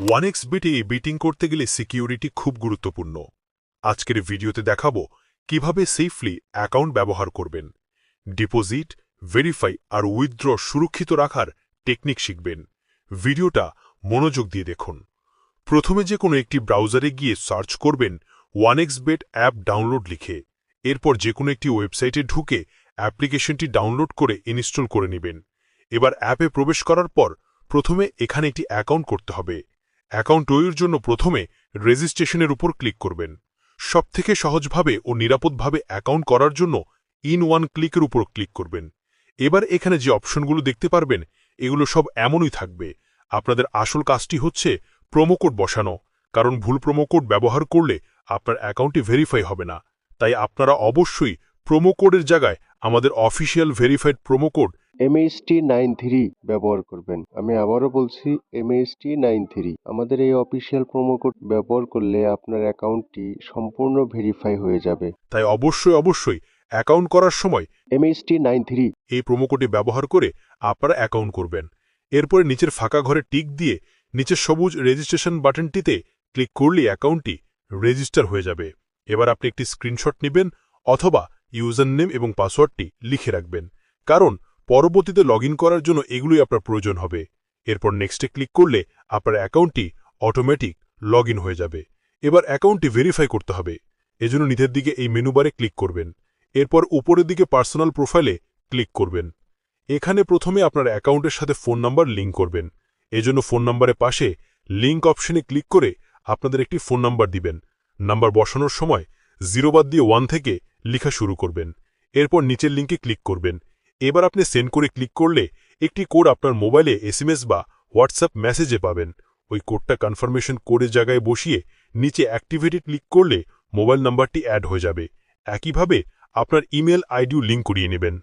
OneXBet-এ betting করতে গেলে security খুব গুরুত্বপূর্ণ। আজকের ভিডিওতে দেখাবো কিভাবে সেফলি অ্যাকাউন্ট ব্যবহার করবেন, ডিপোজিট, ভেরিফাই আর উইথড্র সুরক্ষিত রাখার টেকনিক শিখবেন। ভিডিওটা মনোযোগ দিয়ে দেখুন। প্রথমে যে কোনো একটি ব্রাউজারে গিয়ে সার্চ করবেন OneXBet অ্যাপ ডাউনলোড লিখে। এরপর যে কোনো একটি ওয়েবসাইটে ঢুকে অ্যাপ্লিকেশনটি ডাউনলোড করে ইনস্টল করে নেবেন। এবার অ্যাপে প্রবেশ করার পর প্রথমে এখানে একটি অ্যাকাউন্ট করতে হবে। অ্যাকাউন্ট তৈরির জন্য প্রথমে রেজিস্ট্রেশনের উপর ক্লিক করবেন। সবথেকে সহজভাবে ও নিরাপদভাবে অ্যাকাউন্ট করার জন্য ইন ওয়ান ক্লিকের উপর ক্লিক করবেন। এবার এখানে যে অপশনগুলো দেখতে পারবেন এগুলো সব এমনই থাকবে। আপনাদের আসল কাজটি হচ্ছে প্রোমোকোড বসানো, কারণ ভুল প্রোমোকোড ব্যবহার করলে আপনার অ্যাকাউন্টটি ভেরিফাই হবে না। তাই আপনারা অবশ্যই প্রোমোকোডের জায়গায় আমাদের অফিসিয়াল ভেরিফাইড প্রোমোকোড MHT93 ব্যবহার করবেন। আমি আবারও বলছি, MHT93 আমাদের এই অফিসিয়াল প্রোমো কোড ব্যবহার করলে আপনার অ্যাকাউন্টটি সম্পূর্ণ ভেরিফাই হয়ে যাবে। তাই অবশ্যই অ্যাকাউন্ট করার সময় MHT93 এই প্রোমোকোডটি ব্যবহার করে আপনারা অ্যাকাউন্ট করবেন। এরপরে নিচের ফাঁকা ঘরে টিক দিয়ে নিচের সবুজ রেজিস্ট্রেশন বাটনটিতে ক্লিক করলেই অ্যাকাউন্টটি রেজিস্টার হয়ে যাবে। এবার আপনি একটি স্ক্রিনশট নেবেন অথবা ইউজার নেম এবং পাসওয়ার্ডটি লিখে রাখবেন, কারণ পরবর্তীতে লগ করার জন্য এগুলোই আপনার প্রয়োজন হবে। এরপর নেক্সটে ক্লিক করলে আপনার অ্যাকাউন্টটি অটোমেটিক লগ হয়ে যাবে। এবার অ্যাকাউন্টটি ভেরিফাই করতে হবে। এজন্য নিচের দিকে এই মেনু বারে ক্লিক করবেন। এরপর উপরের দিকে পার্সোনাল প্রোফাইলে ক্লিক করবেন। এখানে প্রথমে আপনার অ্যাকাউন্টের সাথে ফোন নাম্বার লিঙ্ক করবেন। এজন্য ফোন নাম্বারের পাশে লিঙ্ক অপশনে ক্লিক করে আপনাদের একটি ফোন নাম্বার দিবেন। নাম্বার বসানোর সময় 0 বাদ দিয়ে 1 থেকে লেখা শুরু করবেন। এরপর নিচের লিঙ্কে ক্লিক করবেন। এবার আপনি সেন্ড করে ক্লিক করলে একটি কোড আপনার মোবাইলে SMS বা হোয়াটসঅ্যাপ মেসেজে পাবেন। ওই কোডটা কনফার্মেশন কোডের জায়গায় বসিয়ে নিচে অ্যাক্টিভেটে ক্লিক করলে মোবাইল নাম্বারটি অ্যাড হয়ে যাবে। একইভাবে আপনার ইমেল আইডিও লিঙ্ক করিয়ে নেবেন।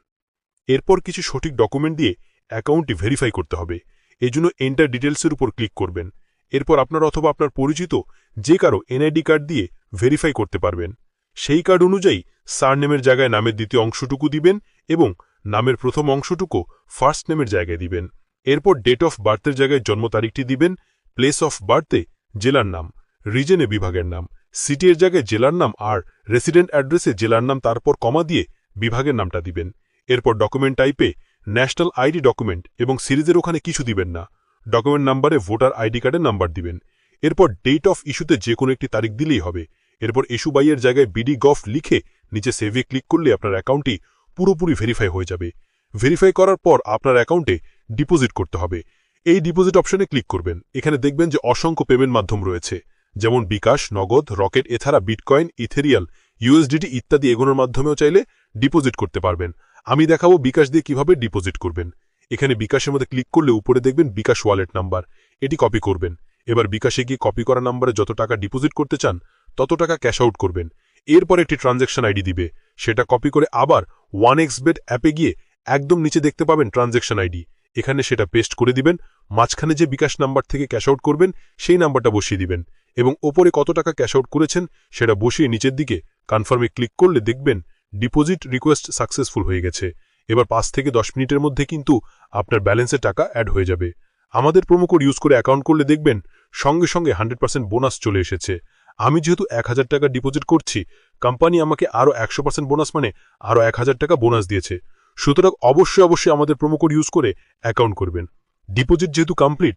এরপর কিছু সঠিক ডকুমেন্ট দিয়ে অ্যাকাউন্টটি ভেরিফাই করতে হবে। এজন্য এন্টার ডিটেলসের উপর ক্লিক করবেন। এরপর আপনার অথবা আপনার পরিচিত যে কারো NID কার্ড দিয়ে ভেরিফাই করতে পারবেন। সেই কার্ড অনুযায়ী সারনেমের জায়গায় নামের দ্বিতীয় অংশটুকু দিবেন এবং নামের প্রথম অংশটুকু ফার্স্ট নেমের জায়গায় দিবেন। এরপর ডেট অফ বার্থের জায়গায় জন্ম তারিখটি দিবেন। প্লেস অফ বার্থে জেলার নাম, রিজনে বিভাগের নাম, সিটির জায়গায় জেলার নাম আর রেসিডেন্ট অ্যাড্রেসে জেলার নাম, তারপর কমা দিয়ে বিভাগের নামটা দিবেন। এরপর ডকুমেন্ট টাইপে ন্যাশনাল আইডি ডকুমেন্ট এবং সিরিজের ওখানে কিছু দিবেন না। ডকুমেন্ট নাম্বারে ভোটার আইডি কার্ডের নাম্বার দিবেন। এরপর ডেট অফ ইস্যুতে যে কোনো একটি তারিখ দিলেই হবে। এরপর ইস্যু বাইয়ের জায়গায় BD.gov লিখে নিচে সেভে ক্লিক করলে আপনার অ্যাকাউন্টটি পুরোপুরি ভেরিফাই হয়ে যাবে। ভেরিফাই করার পর আপনার অ্যাকাউন্টে ডিপোজিট করতে হবে। এই ডিপোজিট অপশনে ক্লিক করবেন। এখানে দেখবেন যে অসংখ্য পেমেন্ট মাধ্যম রয়েছে, যেমন বিকাশ, নগদ, রকেট, এছাড়া বিটকয়েন, ইথেরিয়াল, USDT ইত্যাদি। এগুলোর মাধ্যমেও চাইলে ডিপোজিট করতে পারবেন। আমি দেখাবো বিকাশ দিয়ে কিভাবে ডিপোজিট করবেন। এখানে বিকাশের মধ্যে ক্লিক করলে উপরে দেখবেন বিকাশ ওয়ালেট নাম্বার, এটি কপি করবেন। এবার বিকাশে গিয়ে কপি করা নাম্বারে যত টাকা ডিপোজিট করতে চান তত টাকা ক্যাশ আউট করবেন। এরপর একটি ট্রানজ্যাকশন আইডি দিবে, সেটা কপি করে আবার OneXBet অ্যাপে গিয়ে একদম নিচে দেখতে পাবেন ট্রানজ্যাকশন আইডি, এখানে সেটা পেস্ট করে দিবেন। মাঝখানে যে বিকাশ নাম্বার থেকে ক্যাশ আউট করবেন সেই নাম্বারটা বসিয়ে দিবেন এবং ওপরে কত টাকা ক্যাশ আউট করেছেন সেটা বসিয়ে নিচের দিকে কনফার্মে ক্লিক করলে দেখবেন ডিপোজিট রিকোয়েস্ট সাকসেসফুল হয়ে গেছে। এবার 5 থেকে 10 মিনিটের মধ্যে কিন্তু আপনার ব্যালেন্সে টাকা অ্যাড হয়ে যাবে। আমাদের প্রোমো কোড ইউজ করে অ্যাকাউন্ট করলে দেখবেন সঙ্গে সঙ্গে 100% বোনাস চলে এসেছে। আমি যেহেতু 1000 টাকা ডিপোজিট করছি, কোম্পানি আমাকে আরও 100% বোনাস মানে আরও 1000 টাকা বোনাস দিয়েছে। সুতরাং অবশ্যই আমাদের প্রোমো কোড ইউজ করে অ্যাকাউন্ট করবেন। ডিপোজিট যেহেতু কমপ্লিট,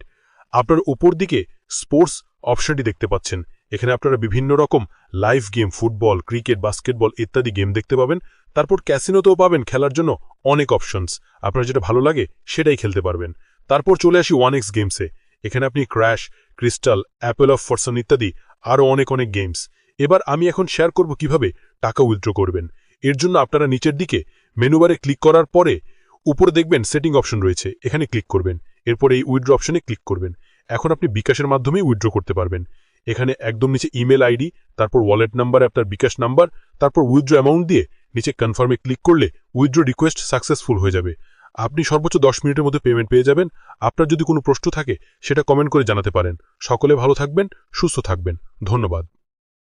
আপনার উপর দিকে স্পোর্টস অপশনটি দেখতে পাচ্ছেন। এখানে আপনারা বিভিন্ন রকম live game, football, cricket, basketball ইত্যাদি গেম দেখতে পাবেন। তারপর ক্যাসিনোতেও পাবেন খেলার জন্য অনেক অপশনস। আপনার যেটা ভালো লাগে সেটাই খেলতে পারবেন। তারপর চলে আসি 1x গেমসে। এখানে আপনি crash, crystal, Apple of Fortune ইত্যাদি আরও অনেক গেমস। এবার আমি এখন শেয়ার করব কিভাবে টাকা উইথড্র করবেন। এর জন্য আপনারা নিচের দিকে মেনুবারে ক্লিক করার পরে উপরে দেখবেন সেটিং অপশন রয়েছে, এখানে ক্লিক করবেন। এরপর এই উইথড্র অপশনে ক্লিক করবেন। এখন আপনি বিকাশের মাধ্যমেই উইথড্র করতে পারবেন। এখানে একদম নিচে ইমেল আইডি, তারপর ওয়ালেট নাম্বার, আপনার বিকাশ নাম্বার, তারপর উইথড্র অ্যামাউন্ট দিয়ে নিচে কনফার্মে ক্লিক করলে উইথড্র রিকোয়েস্ট সাকসেসফুল হয়ে যাবে। আপনি সর্বোচ্চ 10 মিনিটের মধ্যে পেমেন্ট পেয়ে যাবেন। আপনার যদি কোনো প্রশ্ন থাকে সেটা কমেন্ট করে জানাতে পারেন। সকলে ভালো থাকবেন, সুস্থ থাকবেন। ধন্যবাদ।